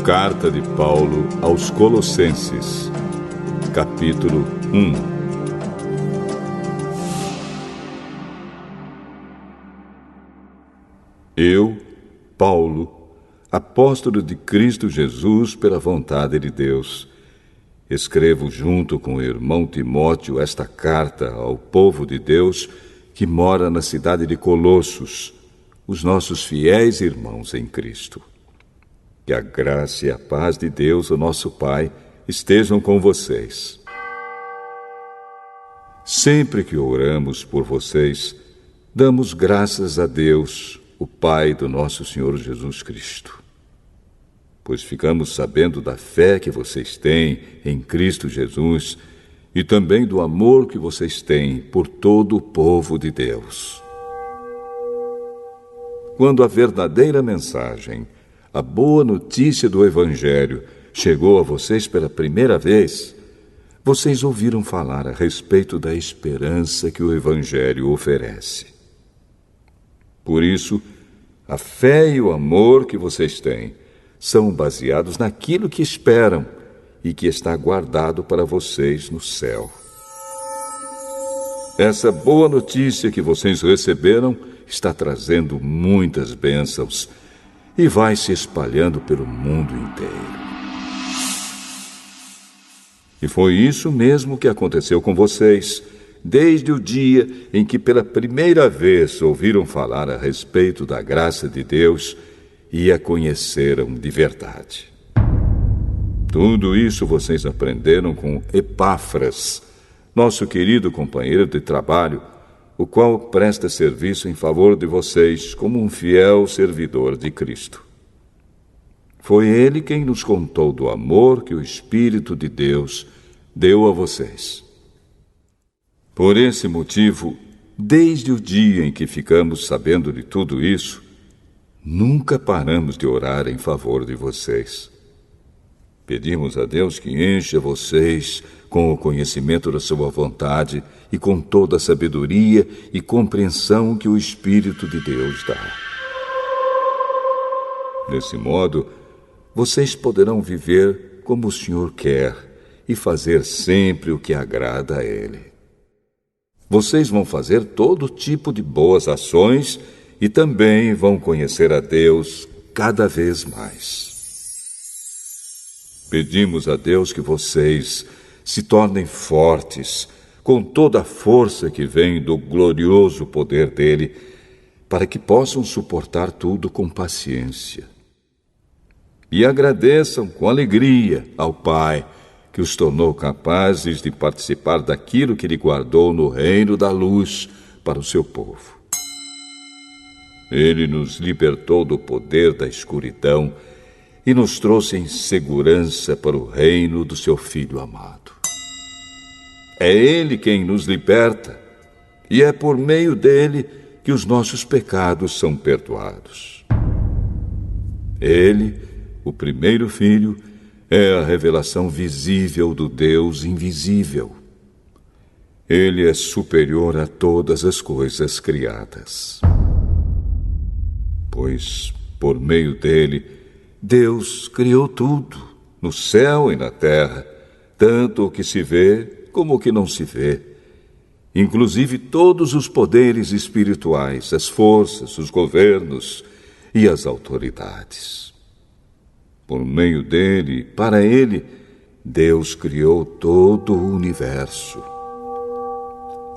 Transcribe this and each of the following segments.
Carta de Paulo aos Colossenses, capítulo 1. Eu, Paulo, apóstolo de Cristo Jesus pela vontade de Deus, escrevo junto com o irmão Timóteo esta carta ao povo de Deus que mora na cidade de Colossos, os nossos fiéis irmãos em Cristo. Que a graça e a paz de Deus, o nosso Pai, estejam com vocês. Sempre que oramos por vocês, damos graças a Deus, o Pai do nosso Senhor Jesus Cristo. Pois ficamos sabendo da fé que vocês têm em Cristo Jesus e também do amor que vocês têm por todo o povo de Deus. Quando a verdadeira mensagem, a boa notícia do Evangelho, chegou a vocês pela primeira vez, vocês ouviram falar a respeito da esperança que o Evangelho oferece. Por isso, a fé e o amor que vocês têm são baseados naquilo que esperam e que está guardado para vocês no céu. Essa boa notícia que vocês receberam está trazendo muitas bênçãos e vai se espalhando pelo mundo inteiro. E foi isso mesmo que aconteceu com vocês, desde o dia em que pela primeira vez ouviram falar a respeito da graça de Deus e a conheceram de verdade. Tudo isso vocês aprenderam com Epáfras, nosso querido companheiro de trabalho, o qual presta serviço em favor de vocês como um fiel servidor de Cristo. Foi ele quem nos contou do amor que o Espírito de Deus deu a vocês. Por esse motivo, desde o dia em que ficamos sabendo de tudo isso, nunca paramos de orar em favor de vocês. Pedimos a Deus que encha vocês com o conhecimento da sua vontade e com toda a sabedoria e compreensão que o Espírito de Deus dá. Desse modo, vocês poderão viver como o Senhor quer e fazer sempre o que agrada a Ele. Vocês vão fazer todo tipo de boas ações e também vão conhecer a Deus cada vez mais. Pedimos a Deus que vocês se tornem fortes com toda a força que vem do glorioso poder dele, para que possam suportar tudo com paciência. E agradeçam com alegria ao Pai, que os tornou capazes de participar daquilo que ele guardou no reino da luz para o seu povo. Ele nos libertou do poder da escuridão e nos trouxe em segurança para o reino do seu Filho amado. É Ele quem nos liberta, e é por meio dele que os nossos pecados são perdoados. Ele, o primeiro Filho, é a revelação visível do Deus invisível. Ele é superior a todas as coisas criadas. Pois, por meio dele, Deus criou tudo, no céu e na terra, tanto o que se vê como o que não se vê, inclusive todos os poderes espirituais, as forças, os governos e as autoridades. Por meio dele, para ele, Deus criou todo o universo.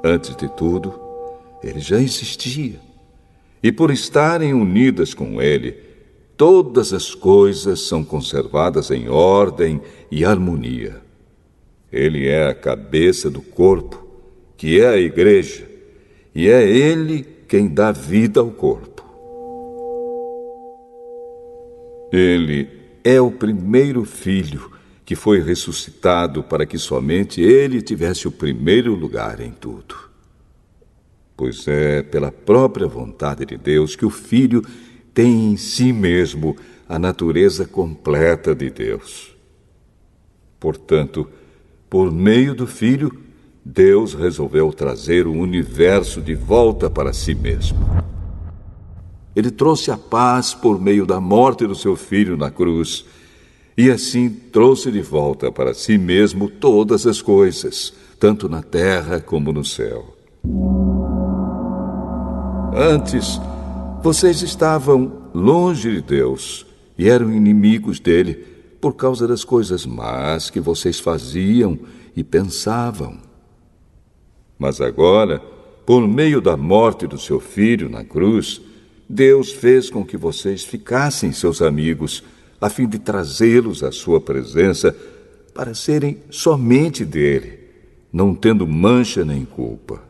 Antes de tudo, ele já existia, e por estarem unidas com ele, todas as coisas são conservadas em ordem e harmonia. Ele é a cabeça do corpo, que é a igreja, e é ele quem dá vida ao corpo. Ele é o primeiro filho que foi ressuscitado para que somente ele tivesse o primeiro lugar em tudo. Pois é pela própria vontade de Deus que o Filho tem em si mesmo a natureza completa de Deus. Portanto, por meio do Filho, Deus resolveu trazer o universo de volta para si mesmo. Ele trouxe a paz por meio da morte do seu Filho na cruz e assim trouxe de volta para si mesmo todas as coisas, tanto na terra como no céu. Antes, vocês estavam longe de Deus e eram inimigos dele por causa das coisas más que vocês faziam e pensavam. Mas agora, por meio da morte do seu filho na cruz, Deus fez com que vocês ficassem seus amigos, a fim de trazê-los à sua presença para serem somente dele, não tendo mancha nem culpa.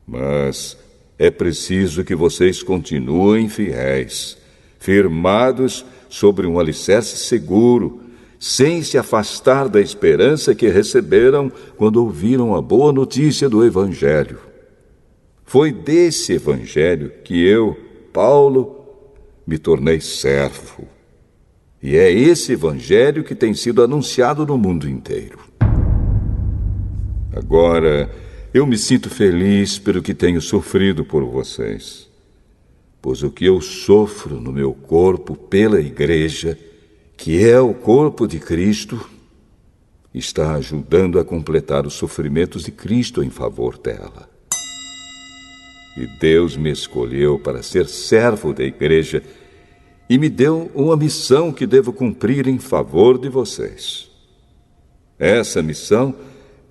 Mas é preciso que vocês continuem fiéis, firmados sobre um alicerce seguro, sem se afastar da esperança que receberam quando ouviram a boa notícia do Evangelho. Foi desse Evangelho que eu, Paulo, me tornei servo. E é esse Evangelho que tem sido anunciado no mundo inteiro. Agora, eu me sinto feliz pelo que tenho sofrido por vocês, pois o que eu sofro no meu corpo pela Igreja, que é o corpo de Cristo, está ajudando a completar os sofrimentos de Cristo em favor dela. E Deus me escolheu para ser servo da Igreja e me deu uma missão que devo cumprir em favor de vocês. Essa missão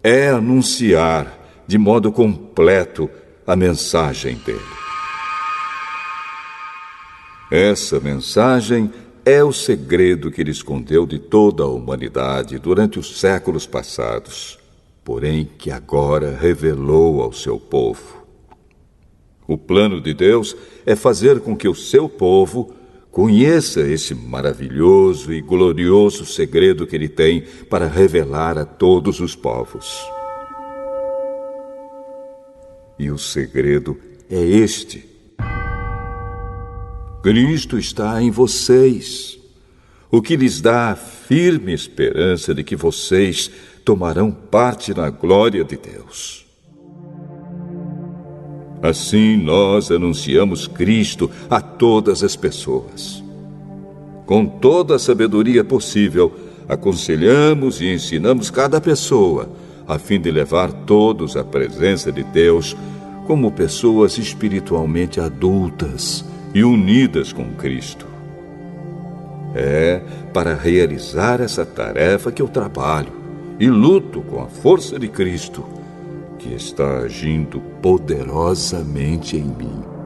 é anunciar de modo completo a mensagem dele. Essa mensagem é o segredo que ele escondeu de toda a humanidade durante os séculos passados, porém que agora revelou ao seu povo. O plano de Deus é fazer com que o seu povo conheça esse maravilhoso e glorioso segredo que ele tem para revelar a todos os povos. E o segredo é este: Cristo está em vocês, o que lhes dá a firme esperança de que vocês tomarão parte na glória de Deus. Assim nós anunciamos Cristo a todas as pessoas. Com toda a sabedoria possível, aconselhamos e ensinamos cada pessoa, a fim de levar todos à presença de Deus como pessoas espiritualmente adultas e unidas com Cristo. É para realizar essa tarefa que eu trabalho e luto com a força de Cristo, que está agindo poderosamente em mim.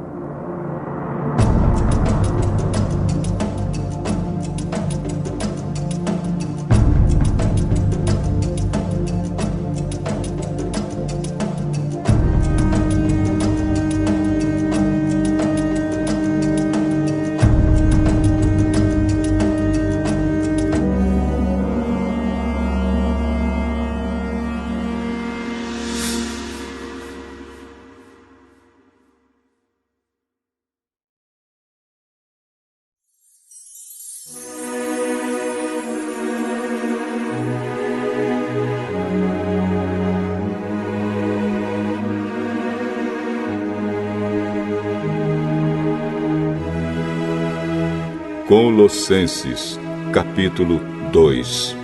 Colossenses, capítulo 2.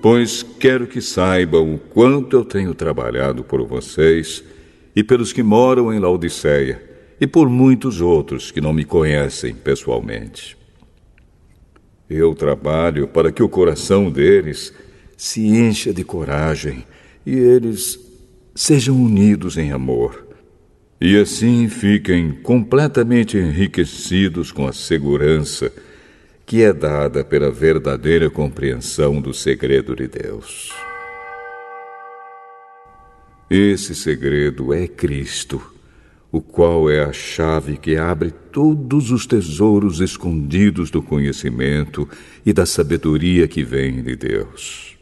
Pois quero que saibam o quanto eu tenho trabalhado por vocês e pelos que moram em Laodiceia, e por muitos outros que não me conhecem pessoalmente. Eu trabalho para que o coração deles se encha de coragem e eles sejam unidos em amor, e assim fiquem completamente enriquecidos com a segurança que é dada pela verdadeira compreensão do segredo de Deus. Esse segredo é Cristo, o qual é a chave que abre todos os tesouros escondidos do conhecimento e da sabedoria que vem de Deus.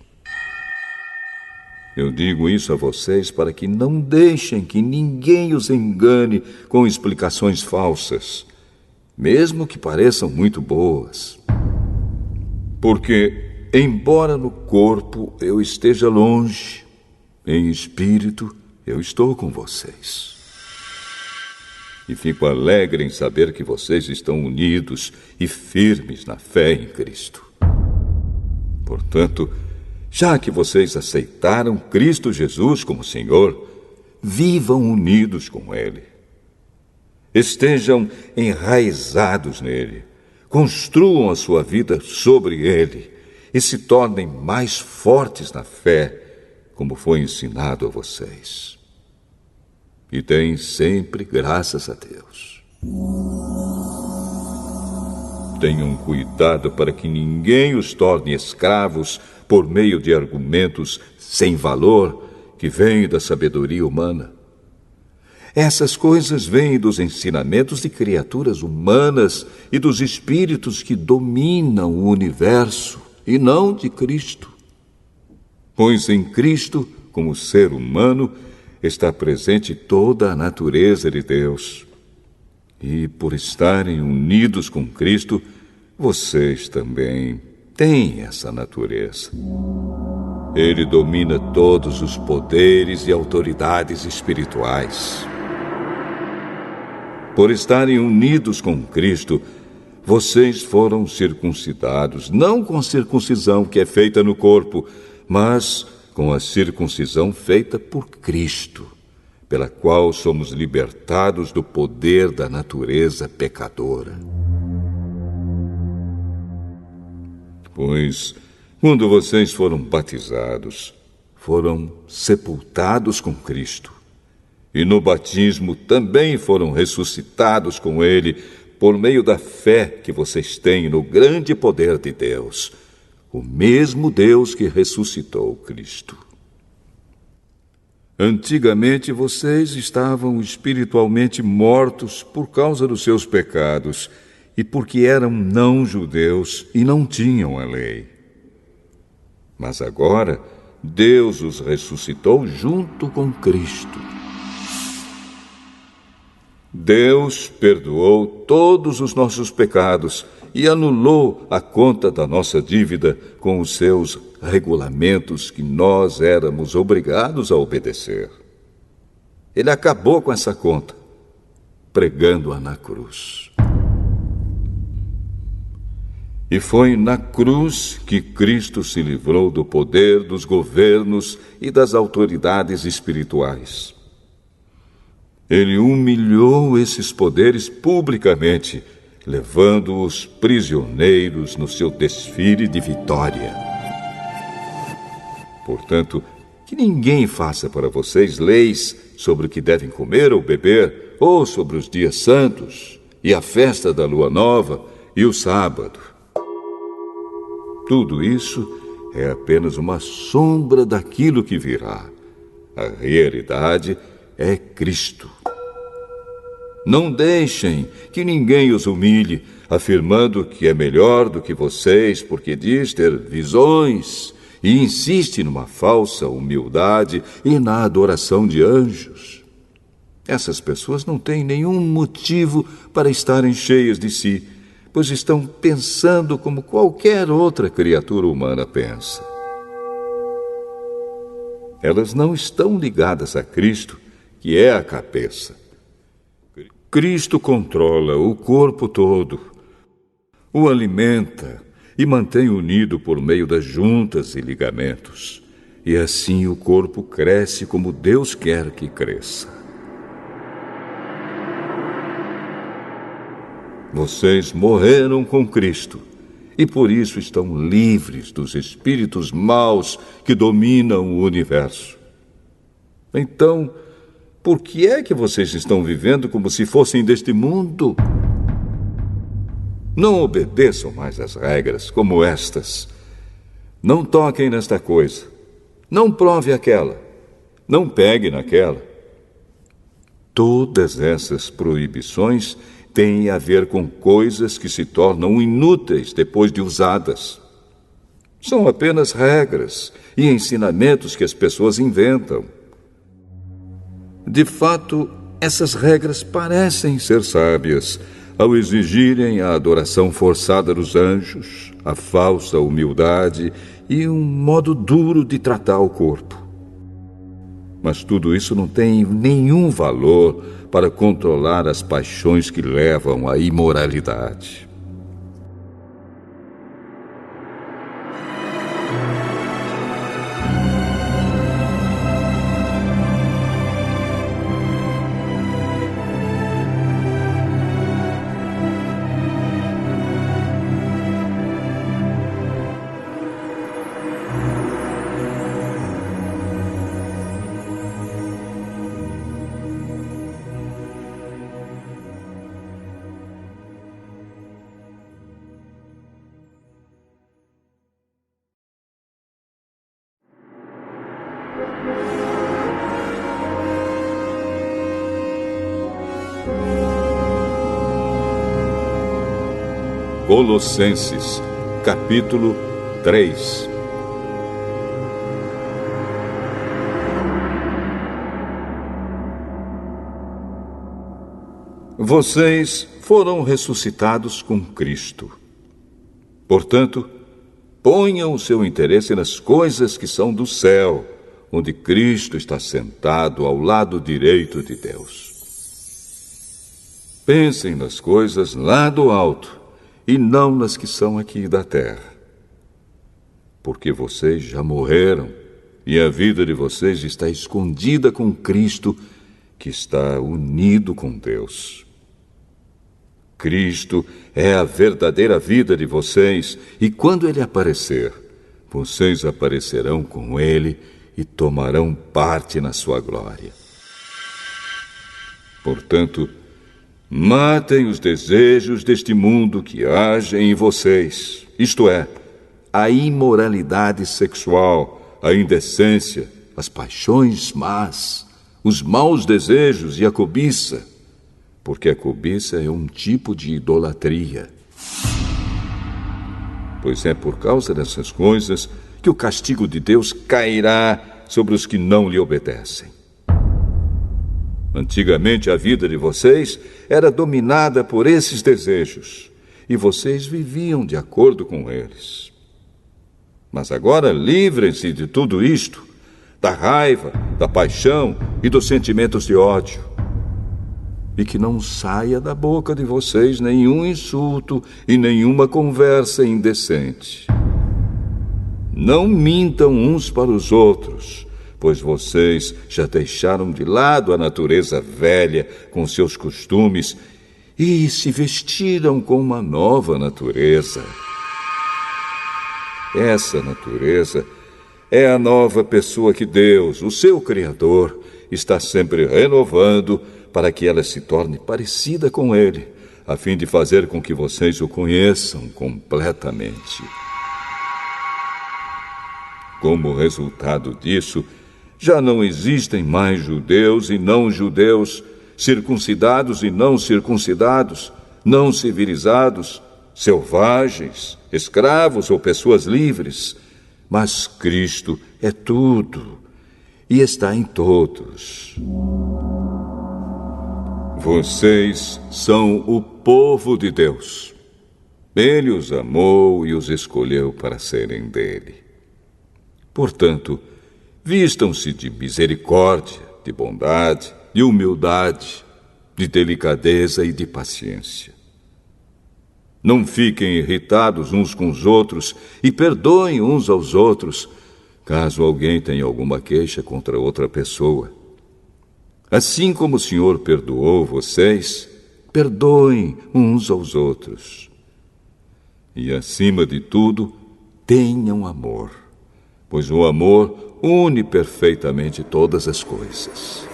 Eu digo isso a vocês para que não deixem que ninguém os engane com explicações falsas, mesmo que pareçam muito boas. Porque, embora no corpo eu esteja longe, em espírito eu estou com vocês. E fico alegre em saber que vocês estão unidos e firmes na fé em Cristo. Portanto, já que vocês aceitaram Cristo Jesus como Senhor, vivam unidos com Ele. Estejam enraizados nele, construam a sua vida sobre Ele e se tornem mais fortes na fé, como foi ensinado a vocês. E deem sempre graças a Deus. Tenham cuidado para que ninguém os torne escravos por meio de argumentos sem valor que vêm da sabedoria humana. Essas coisas vêm dos ensinamentos de criaturas humanas e dos espíritos que dominam o universo, e não de Cristo. Pois em Cristo, como ser humano, está presente toda a natureza de Deus. E por estarem unidos com Cristo, vocês também têm essa natureza. Ele domina todos os poderes e autoridades espirituais. Por estarem unidos com Cristo, vocês foram circuncidados, não com a circuncisão que é feita no corpo, mas com a circuncisão feita por Cristo, pela qual somos libertados do poder da natureza pecadora. Pois, quando vocês foram batizados, foram sepultados com Cristo. E no batismo também foram ressuscitados com Ele, por meio da fé que vocês têm no grande poder de Deus, o mesmo Deus que ressuscitou Cristo. Antigamente vocês estavam espiritualmente mortos por causa dos seus pecados e porque eram não-judeus e não tinham a lei. Mas agora Deus os ressuscitou junto com Cristo. Deus perdoou todos os nossos pecados e anulou a conta da nossa dívida com os seus regulamentos que nós éramos obrigados a obedecer. Ele acabou com essa conta, pregando-a na cruz. E foi na cruz que Cristo se livrou do poder dos governos e das autoridades espirituais. Ele humilhou esses poderes publicamente, levando-os prisioneiros no seu desfile de vitória. Portanto, que ninguém faça para vocês leis sobre o que devem comer ou beber, ou sobre os dias santos, e a festa da lua nova, e o sábado. Tudo isso é apenas uma sombra daquilo que virá. A realidade é Cristo. Não deixem que ninguém os humilhe, afirmando que é melhor do que vocês, porque diz ter visões e insiste numa falsa humildade e na adoração de anjos. Essas pessoas não têm nenhum motivo para estarem cheias de si, pois estão pensando como qualquer outra criatura humana pensa. Elas não estão ligadas a Cristo, que é a cabeça. Cristo controla o corpo todo, o alimenta e mantém unido por meio das juntas e ligamentos. E assim o corpo cresce como Deus quer que cresça. Vocês morreram com Cristo e por isso estão livres dos espíritos maus que dominam o universo. Então, por que é que vocês estão vivendo como se fossem deste mundo? Não obedeçam mais às regras como estas. Não toquem nesta coisa. Não prove aquela. Não pegue naquela. Todas essas proibições têm a ver com coisas que se tornam inúteis depois de usadas. São apenas regras e ensinamentos que as pessoas inventam. De fato, essas regras parecem ser sábias, ao exigirem a adoração forçada dos anjos, a falsa humildade e um modo duro de tratar o corpo. Mas tudo isso não tem nenhum valor para controlar as paixões que levam à imoralidade. Colossenses, capítulo 3. Vocês foram ressuscitados com Cristo. Portanto, ponham o seu interesse nas coisas que são do céu, onde Cristo está sentado ao lado direito de Deus. Pensem nas coisas lá do alto, e não nas que são aqui da terra. Porque vocês já morreram, e a vida de vocês está escondida com Cristo, que está unido com Deus. Cristo é a verdadeira vida de vocês, e quando Ele aparecer, vocês aparecerão com Ele e tomarão parte na sua glória. Portanto, matem os desejos deste mundo que agem em vocês, isto é, a imoralidade sexual, a indecência, as paixões más, os maus desejos e a cobiça, porque a cobiça é um tipo de idolatria. Pois é por causa dessas coisas que o castigo de Deus cairá sobre os que não lhe obedecem. Antigamente a vida de vocês era dominada por esses desejos, e vocês viviam de acordo com eles. Mas agora livrem-se de tudo isto, da raiva, da paixão e dos sentimentos de ódio. E que não saia da boca de vocês nenhum insulto e nenhuma conversa indecente. Não mintam uns para os outros, pois vocês já deixaram de lado a natureza velha com seus costumes e se vestiram com uma nova natureza. Essa natureza é a nova pessoa que Deus, o seu Criador, está sempre renovando para que ela se torne parecida com Ele, a fim de fazer com que vocês o conheçam completamente. Como resultado disso, já não existem mais judeus e não judeus, circuncidados e não circuncidados, não civilizados, selvagens, escravos ou pessoas livres. Mas Cristo é tudo e está em todos. Vocês são o povo de Deus. Ele os amou e os escolheu para serem dele. Portanto, vistam-se de misericórdia, de bondade, de humildade, de delicadeza e de paciência. Não fiquem irritados uns com os outros e perdoem uns aos outros, caso alguém tenha alguma queixa contra outra pessoa. Assim como o Senhor perdoou vocês, perdoem uns aos outros. E, acima de tudo, tenham amor, pois o amor une perfeitamente todas as coisas.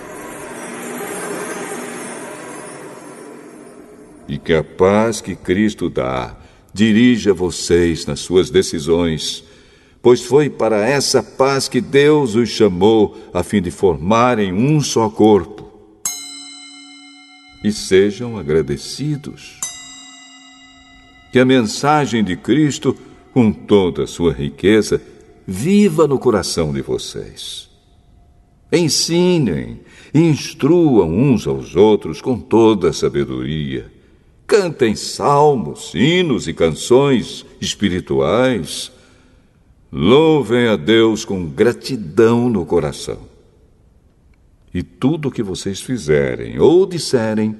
E que a paz que Cristo dá dirija vocês nas suas decisões, pois foi para essa paz que Deus os chamou a fim de formarem um só corpo. E sejam agradecidos. Que a mensagem de Cristo, com toda a sua riqueza, viva no coração de vocês. Ensinem e instruam uns aos outros com toda a sabedoria. Cantem salmos, hinos e canções espirituais. Louvem a Deus com gratidão no coração. E tudo o que vocês fizerem ou disserem,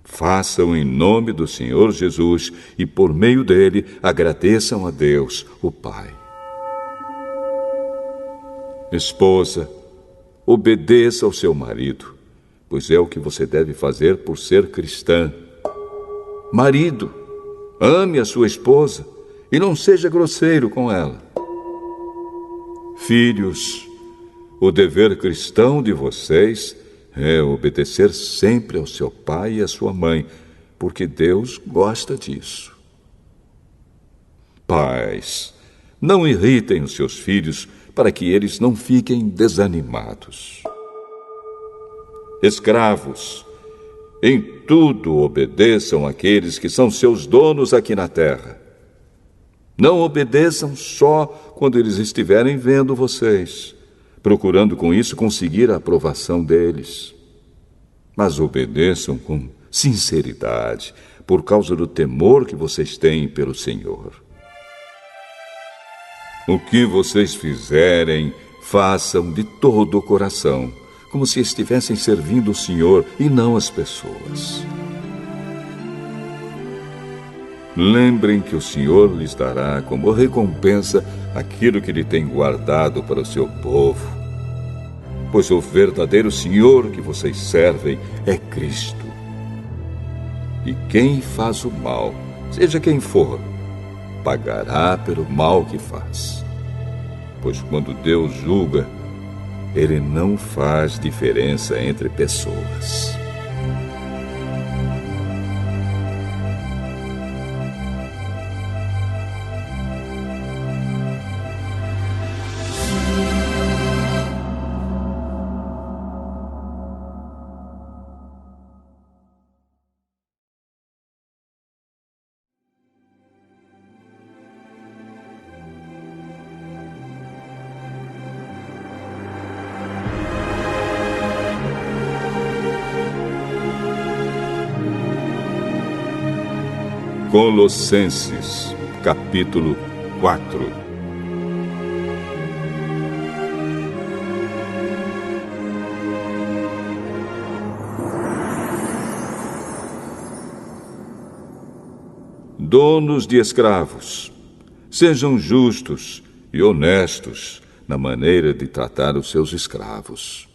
façam em nome do Senhor Jesus e, por meio dele, agradeçam a Deus, o Pai. Esposa, obedeça ao seu marido, pois é o que você deve fazer por ser cristã. Marido, ame a sua esposa e não seja grosseiro com ela. Filhos, o dever cristão de vocês é obedecer sempre ao seu pai e à sua mãe, porque Deus gosta disso. Pais, não irritem os seus filhos para que eles não fiquem desanimados. Escravos, em tudo obedeçam àqueles que são seus donos aqui na terra. Não obedeçam só quando eles estiverem vendo vocês, procurando com isso conseguir a aprovação deles. Mas obedeçam com sinceridade, por causa do temor que vocês têm pelo Senhor. O que vocês fizerem, façam de todo o coração, como se estivessem servindo o Senhor e não as pessoas. Lembrem que o Senhor lhes dará como recompensa aquilo que Ele tem guardado para o seu povo, pois o verdadeiro Senhor que vocês servem é Cristo. E quem faz o mal, seja quem for, pagará pelo mal que faz. Pois quando Deus julga, Ele não faz diferença entre pessoas. Colossenses, capítulo 4. Donos de escravos, sejam justos e honestos na maneira de tratar os seus escravos.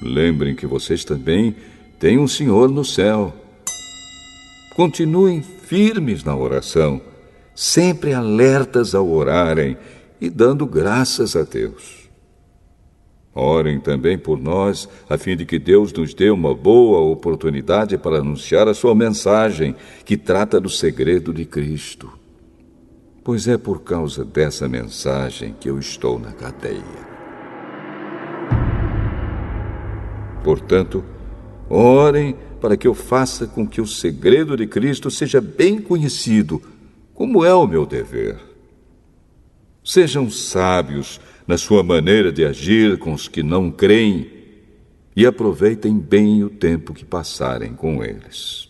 Lembrem que vocês também têm um Senhor no céu. Continuem firmes na oração, sempre alertas ao orarem e dando graças a Deus. Orem também por nós, a fim de que Deus nos dê uma boa oportunidade para anunciar a sua mensagem, que trata do segredo de Cristo. Pois é por causa dessa mensagem que eu estou na cadeia. Portanto, orem para que eu faça com que o segredo de Cristo seja bem conhecido, como é o meu dever. Sejam sábios na sua maneira de agir com os que não creem e aproveitem bem o tempo que passarem com eles.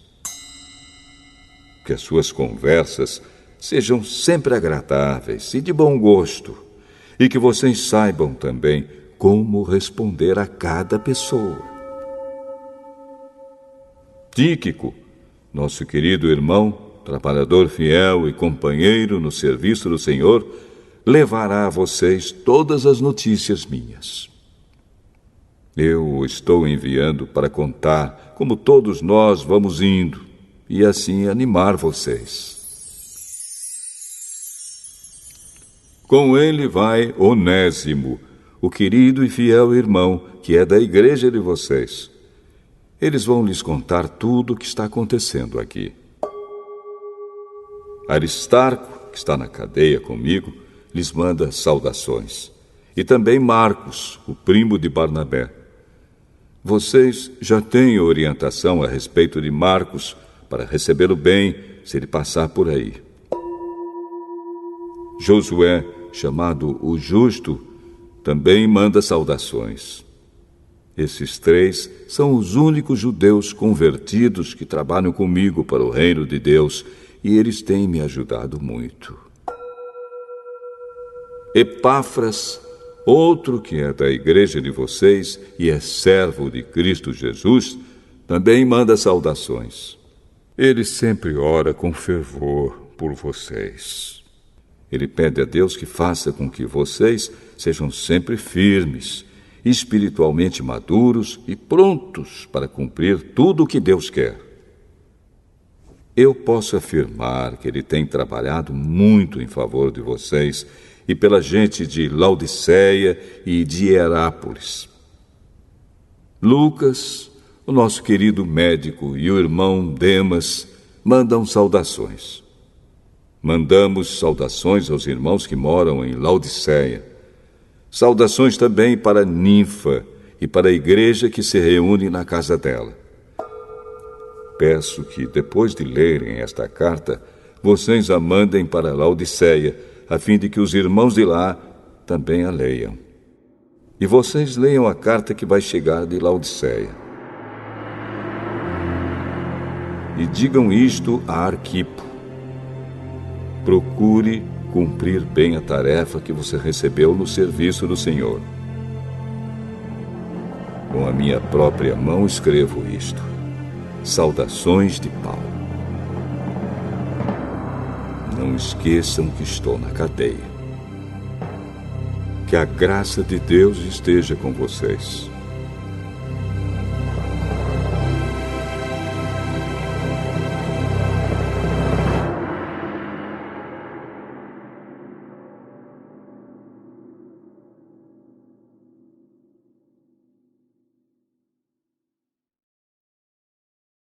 Que as suas conversas sejam sempre agradáveis e de bom gosto, e que vocês saibam também como responder a cada pessoa. Tíquico, nosso querido irmão, trabalhador fiel e companheiro no serviço do Senhor, levará a vocês todas as notícias minhas. Eu o estou enviando para contar como todos nós vamos indo e assim animar vocês. Com ele vai Onésimo, o querido e fiel irmão que é da igreja de vocês. Eles vão lhes contar tudo o que está acontecendo aqui. Aristarco, que está na cadeia comigo, lhes manda saudações. E também Marcos, o primo de Barnabé. Vocês já têm orientação a respeito de Marcos para recebê-lo bem se ele passar por aí. Josué, chamado o Justo, também manda saudações. Esses 3 são os únicos judeus convertidos que trabalham comigo para o reino de Deus e eles têm me ajudado muito. Epáfras, outro que é da igreja de vocês e é servo de Cristo Jesus, também manda saudações. Ele sempre ora com fervor por vocês. Ele pede a Deus que faça com que vocês sejam sempre firmes, espiritualmente maduros e prontos para cumprir tudo o que Deus quer. Eu posso afirmar que ele tem trabalhado muito em favor de vocês e pela gente de Laodiceia e de Hierápolis. Lucas, o nosso querido médico, e o irmão Demas mandam saudações. Mandamos saudações aos irmãos que moram em Laodiceia. Saudações também para Ninfa e para a igreja que se reúne na casa dela. Peço que, depois de lerem esta carta, vocês a mandem para Laodiceia, a fim de que os irmãos de lá também a leiam. E vocês leiam a carta que vai chegar de Laodiceia. E digam isto a Arquipo. Procure cumprir bem a tarefa que você recebeu no serviço do Senhor. Com a minha própria mão escrevo isto. Saudações de Paulo. Não esqueçam que estou na cadeia. Que a graça de Deus esteja com vocês.